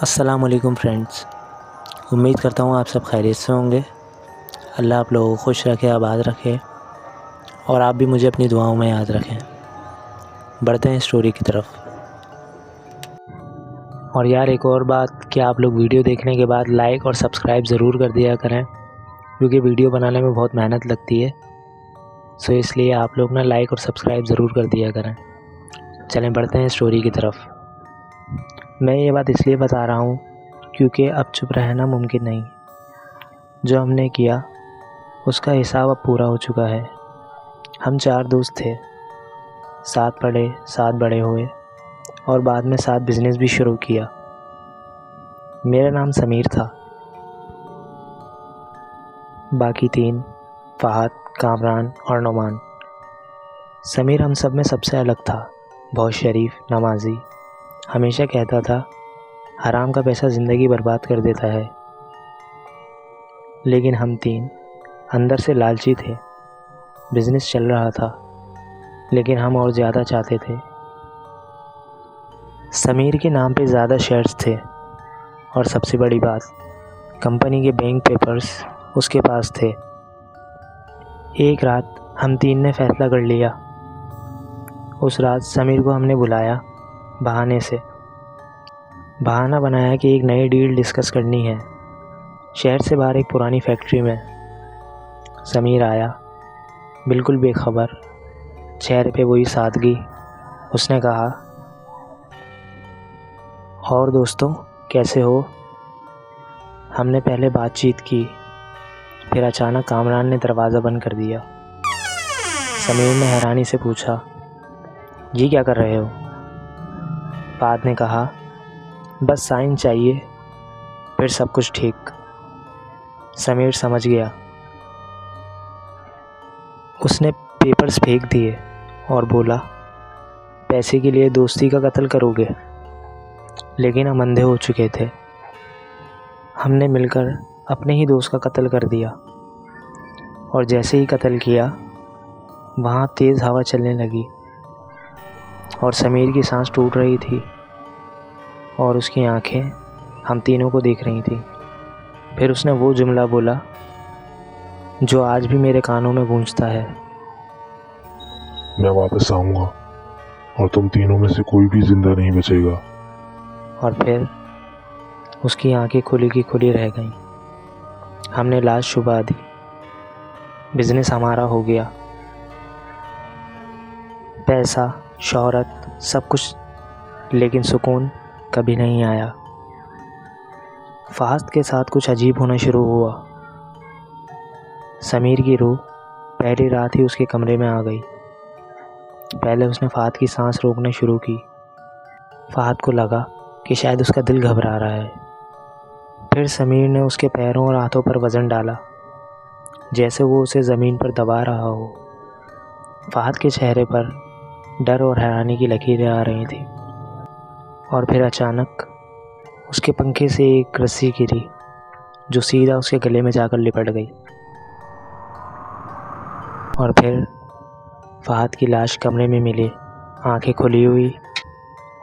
अस्सलाम वालेकुम फ्रेंड्स। उम्मीद करता हूँ आप सब खैरियत से होंगे। अल्लाह आप लोगों को खुश रखे, आबाद रखे और आप भी मुझे अपनी दुआओं में याद रखें। बढ़ते हैं स्टोरी की तरफ। और यार एक और बात कि आप लोग वीडियो देखने के बाद लाइक और सब्सक्राइब ज़रूर कर दिया करें, क्योंकि वीडियो बनाने में बहुत मेहनत लगती है। सो इसलिए आप लोग ना लाइक और सब्सक्राइब ज़रूर कर दिया करें। चलें बढ़ते हैं स्टोरी की तरफ। मैं ये बात इसलिए बता रहा हूँ क्योंकि अब चुप रहना मुमकिन नहीं। जो हमने किया उसका हिसाब अब पूरा हो चुका है। हम 4 दोस्त थे, साथ पढ़े, साथ बड़े हुए और बाद में साथ बिज़नेस भी शुरू किया। मेरा नाम समीर था, बाकी 3 फ़हद, कामरान और नुमान। समीर हम सब में सबसे अलग था, बहुत शरीफ, नमाजी। हमेशा कहता था हराम का पैसा ज़िंदगी बर्बाद कर देता है। लेकिन हम 3 अंदर से लालची थे। बिज़नेस चल रहा था लेकिन हम और ज़्यादा चाहते थे। समीर के नाम पे ज़्यादा शेयर्स थे और सबसे बड़ी बात, कंपनी के बैंक पेपर्स उसके पास थे। एक रात हम 3 ने फ़ैसला कर लिया। उस रात समीर को हमने बुलाया, बहाने से। बहाना बनाया कि एक नई डील डिस्कस करनी है, शहर से बाहर एक पुरानी फैक्ट्री में। समीर आया, बिल्कुल बेखबर, चेहरे पे वही सादगी। उसने कहा, और दोस्तों कैसे हो? हमने पहले बातचीत की, फिर अचानक कामरान ने दरवाज़ा बंद कर दिया। समीर ने हैरानी से पूछा, जी क्या कर रहे हो? फ़हद ने कहा, बस साइन चाहिए, फिर सब कुछ ठीक। समीर समझ गया। उसने पेपर्स फेंक दिए और बोला, पैसे के लिए दोस्ती का कत्ल करोगे? लेकिन हम अंधे हो चुके थे। हमने मिलकर अपने ही दोस्त का कत्ल कर दिया। और जैसे ही कत्ल किया, वहाँ तेज़ हवा चलने लगी और समीर की सांस टूट रही थी और उसकी आंखें हम तीनों को देख रही थी। फिर उसने वो जुमला बोला जो आज भी मेरे कानों में गूंजता है, मैं वापस आऊँगा और तुम तीनों में से कोई भी जिंदा नहीं बचेगा। और फिर उसकी आंखें खुली की खुली रह गईं। हमने लाश छुपा दी। बिज़नेस हमारा हो गया। पैसा, शोहरत, सब कुछ, लेकिन सुकून कभी नहीं आया। फ़हद के साथ कुछ अजीब होना शुरू हुआ। समीर की रूह पहली रात ही उसके कमरे में आ गई। पहले उसने फ़हद की सांस रोकना शुरू की। फ़हद को लगा कि शायद उसका दिल घबरा रहा है। फिर समीर ने उसके पैरों और हाथों पर वज़न डाला, जैसे वो उसे ज़मीन पर दबा रहा हो। फ़हद के चेहरे पर डर और हैरानी की लकीरें आ रही थी। और फिर अचानक उसके पंखे से एक रस्सी गिरी जो सीधा उसके गले में जाकर लिपट गई। और फिर फ़हद की लाश कमरे में मिली, आंखें खुली हुई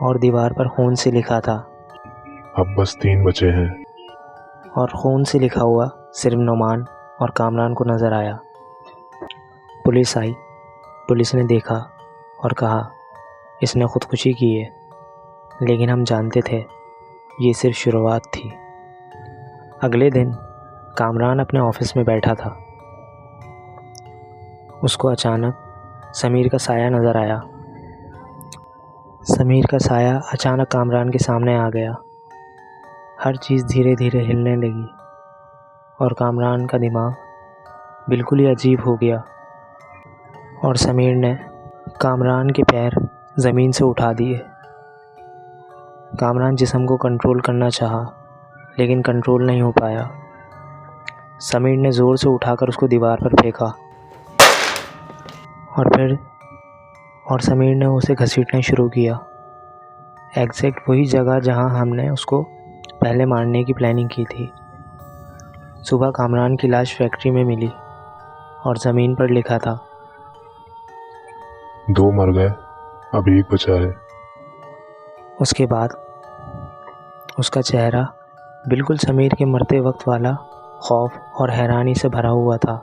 और दीवार पर खून से लिखा था। अब बस 3 बचे हैं। और खून से लिखा हुआ सिर्फ नुमान और कामरान को नज़र आया। पुलिस आई। पुलिस ने देखा और कहा, इसने ख़ुदकुशी की है। लेकिन हम जानते थे ये सिर्फ शुरुआत थी। अगले दिन कामरान अपने ऑफिस में बैठा था। उसको अचानक समीर का साया नज़र आया। समीर का साया अचानक कामरान के सामने आ गया। हर चीज़ धीरे धीरे हिलने लगी और कामरान का दिमाग बिल्कुल ही अजीब हो गया। और समीर ने कामरान के पैर ज़मीन से उठा दिए। कामरान जिस्म को कंट्रोल करना चाहा, लेकिन कंट्रोल नहीं हो पाया। समीर ने ज़ोर से उठाकर उसको दीवार पर फेंका और समीर ने उसे घसीटना शुरू किया, एग्जैक्ट वही जगह जहां हमने उसको पहले मारने की प्लानिंग की थी। सुबह कामरान की लाश फैक्ट्री में मिली और ज़मीन पर लिखा था, 2 मर गए, अब 1 बचा है। उसके बाद उसका चेहरा बिल्कुल समीर के मरते वक्त वाला खौफ और हैरानी से भरा हुआ था।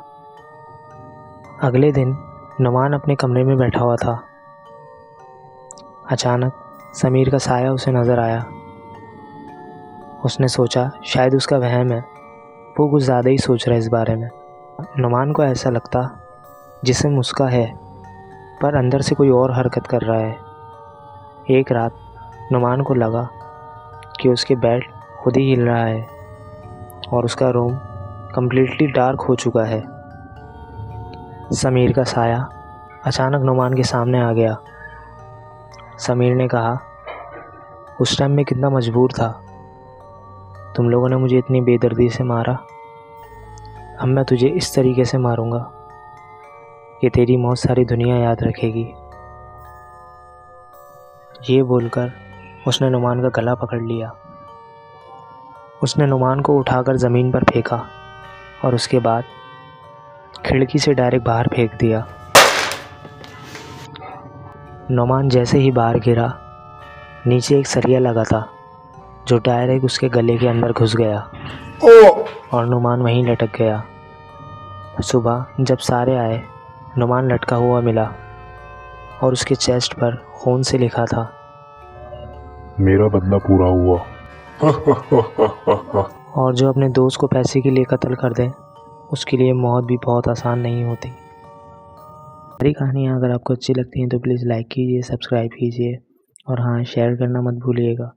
अगले दिन नुमान अपने कमरे में बैठा हुआ था। अचानक समीर का साया उसे नज़र आया। उसने सोचा शायद उसका वहम है, वो कुछ ज़्यादा ही सोच रहा है इस बारे में। नुमान को ऐसा लगता जिस्म उसका है पर अंदर से कोई और हरकत कर रहा है। एक रात नुमान को लगा कि उसके बेड खुद ही हिल रहा है और उसका रूम कम्प्लीटली डार्क हो चुका है। समीर का साया अचानक नुमान के सामने आ गया। समीर ने कहा, उस टाइम मैं कितना मजबूर था, तुम लोगों ने मुझे इतनी बेदर्दी से मारा, अब मैं तुझे इस तरीके से मारूंगा कि तेरी मौत सारी दुनिया याद रखेगी। ये बोलकर उसने नुमान का गला पकड़ लिया। उसने नुमान को उठाकर ज़मीन पर फेंका और उसके बाद खिड़की से डायरेक्ट बाहर फेंक दिया। नुमान जैसे ही बाहर गिरा, नीचे एक सरिया लगा था जो डायरेक्ट उसके गले के अंदर घुस गया और नुमान वहीं लटक गया। सुबह जब सारे आए, नुमान लटका हुआ मिला और उसके चेस्ट पर खून से लिखा था, मेरा बदला पूरा हुआ। और जो अपने दोस्त को पैसे के लिए कत्ल कर दे, उसके लिए मौत भी बहुत आसान नहीं होती। मेरी कहानियाँ अगर आपको अच्छी लगती हैं तो प्लीज़ लाइक कीजिए, सब्सक्राइब कीजिए और हाँ, शेयर करना मत भूलिएगा।